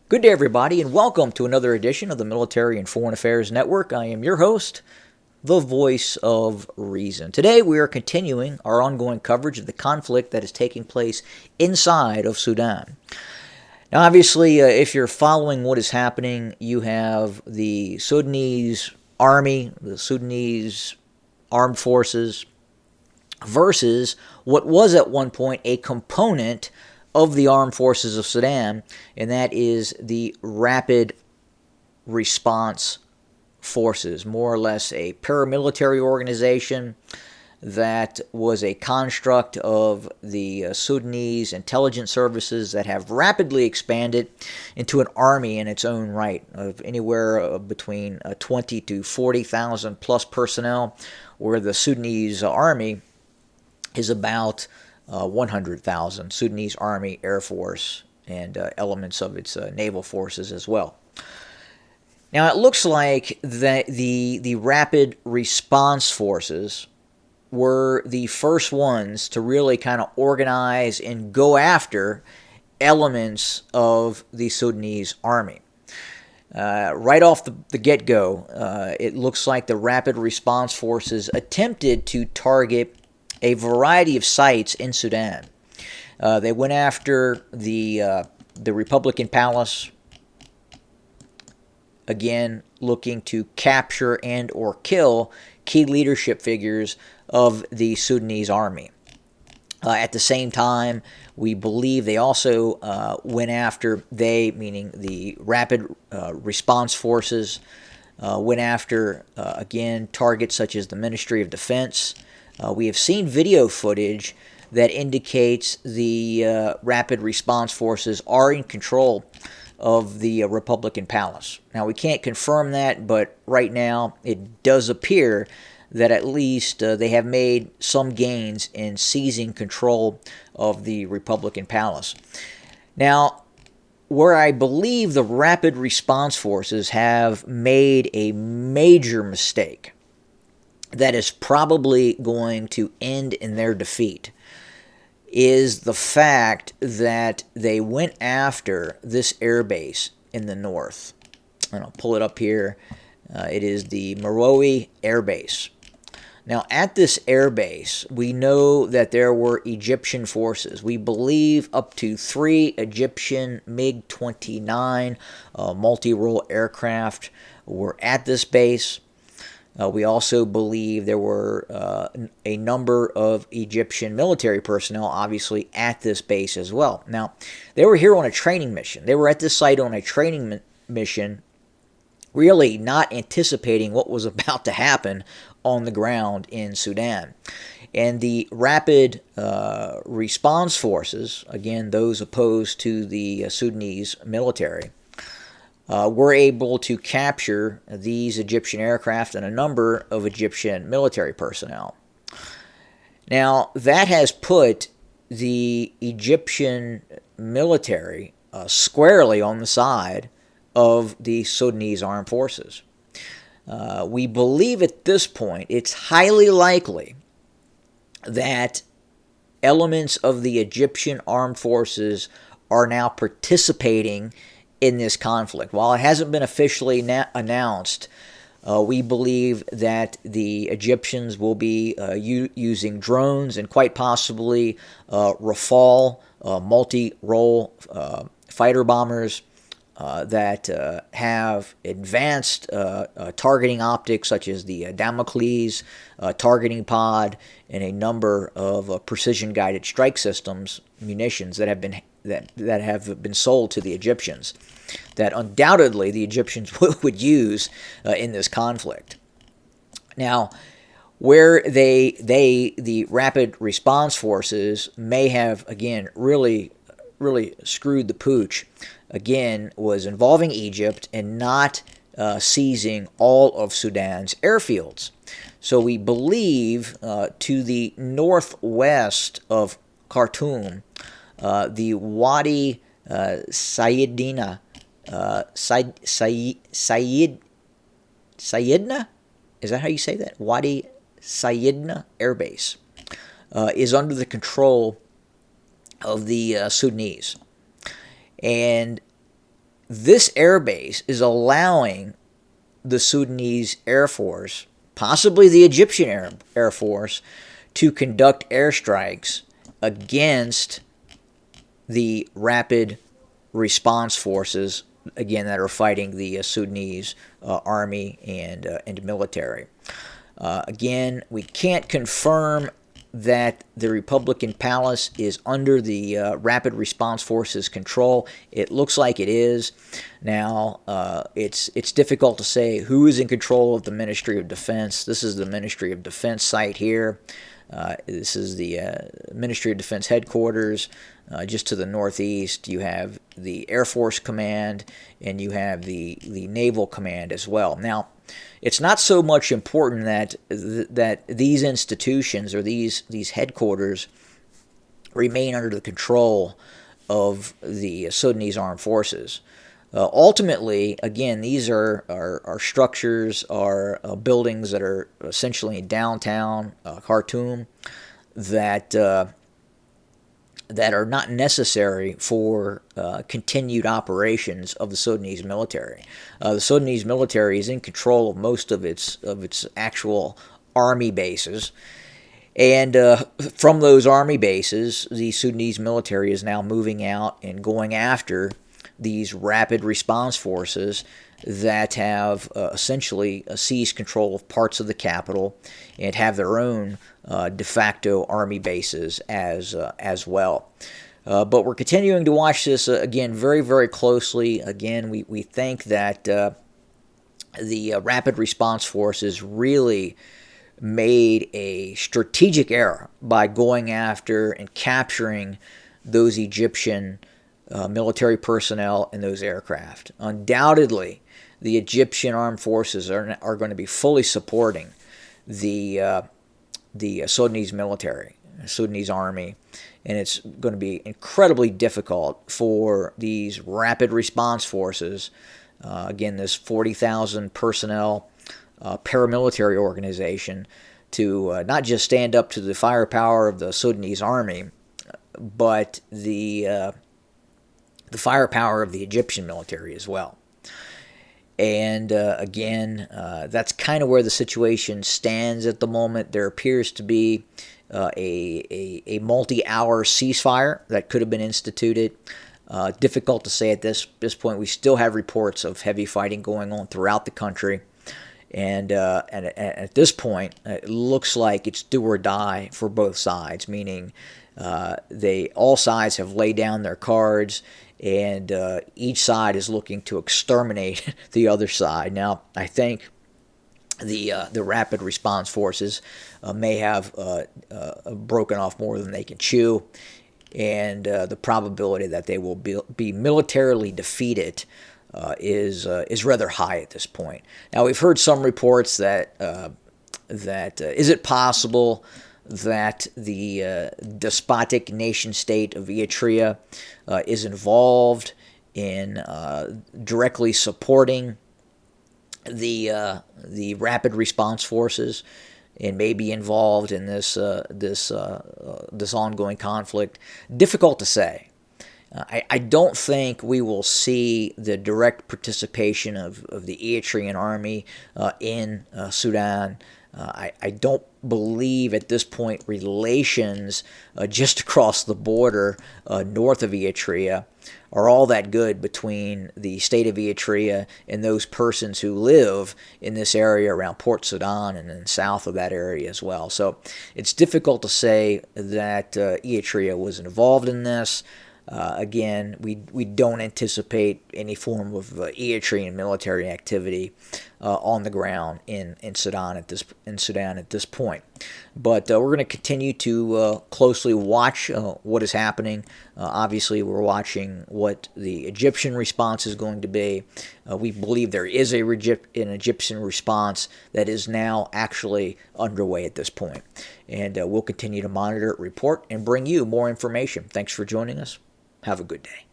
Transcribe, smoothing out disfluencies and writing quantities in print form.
Good day, everybody, and welcome to another edition of the Military and Foreign Affairs Network. I am your host, the voice of reason. Today, we are continuing our ongoing coverage of the conflict that is taking place inside of Sudan. Now, obviously, if you're following what is happening, you have the Sudanese army, the Sudanese armed forces, versus what was at one point a component of the armed forces of Sudan, and that is the Rapid Response Forces, more or less a paramilitary organization that was a construct of the Sudanese intelligence services that have rapidly expanded into an army in its own right of anywhere between 20 to 40,000 plus personnel, where the Sudanese army is about 100,000 Sudanese Army, Air Force, and elements of its naval forces as well. Now, it looks like that the Rapid Response Forces were the first ones to really kind of organize and go after elements of the Sudanese Army. Right off the get-go, it looks like the Rapid Response Forces attempted to target a variety of sites in Sudan. They went after the Republican Palace, again looking to capture and or kill key leadership figures of the Sudanese army. At the same time, we believe they also went after, meaning the Rapid Response Forces, went after, again, targets such as the Ministry of Defense. We have seen video footage that indicates the Rapid Response Forces are in control of the Republican Palace. Now, we can't confirm that, but right now it does appear that at least they have made some gains in seizing control of the Republican Palace. Now, where I believe the Rapid Response Forces have made a major mistake that is probably going to end in their defeat is the fact that they went after this airbase in the north. And I'll pull it up here. It is the Merowe Air Base. Now, at this airbase, we know that there were Egyptian forces. We believe up to 3 Egyptian MiG-29 multi-role aircraft were at this base. We also believe there were a number of Egyptian military personnel, obviously, at this base as well. Now, they were here on a training mission. They were at this site on a training mission, really not anticipating what was about to happen on the ground in Sudan. And the Rapid Response Forces, again, those opposed to the Sudanese military, were able to capture these Egyptian aircraft and a number of Egyptian military personnel. Now, that has put the Egyptian military squarely on the side of the Sudanese armed forces. We believe at this point it's highly likely that elements of the Egyptian armed forces are now participating in this conflict. While it hasn't been officially announced, we believe that the Egyptians will be using drones and quite possibly Rafale multi-role fighter bombers that have advanced targeting optics such as the Damocles targeting pod and a number of precision-guided strike systems, munitions that have been sold to the Egyptians, that undoubtedly the Egyptians would use in this conflict. Now, where the Rapid Response Forces may have, again, really screwed the pooch, again, was involving Egypt and not seizing all of Sudan's airfields. So we believe to the northwest of Khartoum, the Wadi Sayidina, Sayidna? Is that how you say that? Wadi Sayidna Air Base is under the control of the Sudanese. And this air base is allowing the Sudanese Air Force, possibly the Egyptian Air Force, to conduct airstrikes against the rapid response forces, again, that are fighting the Sudanese army and military. Again, we can't confirm that the Republican Palace is under the Rapid Response Forces control. It looks like it is. Now, it's difficult to say who is in control of the Ministry of Defense. This is the Ministry of Defense site here. This is the Ministry of Defense headquarters. Just to the northeast, you have the Air Force Command, and you have the Naval Command as well. Now, it's not so much important that these institutions or these headquarters remain under the control of the Sudanese armed forces. Ultimately, again, these are structures, are buildings that are essentially in downtown Khartoum that are not necessary for continued operations of the Sudanese military. The Sudanese military is in control of most of its actual army bases. And from those army bases, the Sudanese military is now moving out and going after these rapid response forces that have essentially seized control of parts of the capital and have their own de facto army bases as well. But we're continuing to watch this, again, very, very closely. Again, we think that the rapid response forces really made a strategic error by going after and capturing those Egyptian military personnel and those aircraft. Undoubtedly, the Egyptian armed forces are going to be fully supporting the Sudanese military, Sudanese army, and it's going to be incredibly difficult for these rapid response forces, again, this 40,000 personnel paramilitary organization, to not just stand up to the firepower of the Sudanese army, but the firepower of the Egyptian military as well. And again, that's kind of where the situation stands at the moment. There appears to be a multi-hour ceasefire that could have been instituted. Difficult to say at this point. We still have reports of heavy fighting going on throughout the country. And at this point, it looks like it's do or die for both sides, meaning all sides have laid down their cards, and each side is looking to exterminate the other side. Now, I think the rapid response forces may have broken off more than they can chew, and the probability that they will be militarily defeated is rather high at this point. Now, we've heard some reports that is it possible that the despotic nation-state of Eritrea is involved in directly supporting the rapid response forces and may be involved in this ongoing conflict. Difficult to say. I don't think we will see the direct participation of the Eritrean army in Sudan. I don't believe at this point relations just across the border north of Eritrea are all that good between the state of Eritrea and those persons who live in this area around Port Sudan and then south of that area as well. So it's difficult to say that Eritrea was involved in this. Again, we don't anticipate any form of Eritrean military activity on the ground in Sudan at this point. But we're going to continue to closely watch what is happening. Obviously, we're watching what the Egyptian response is going to be. We believe there is an Egyptian response that is now actually underway at this point. And we'll continue to monitor, report, and bring you more information. Thanks for joining us. Have a good day.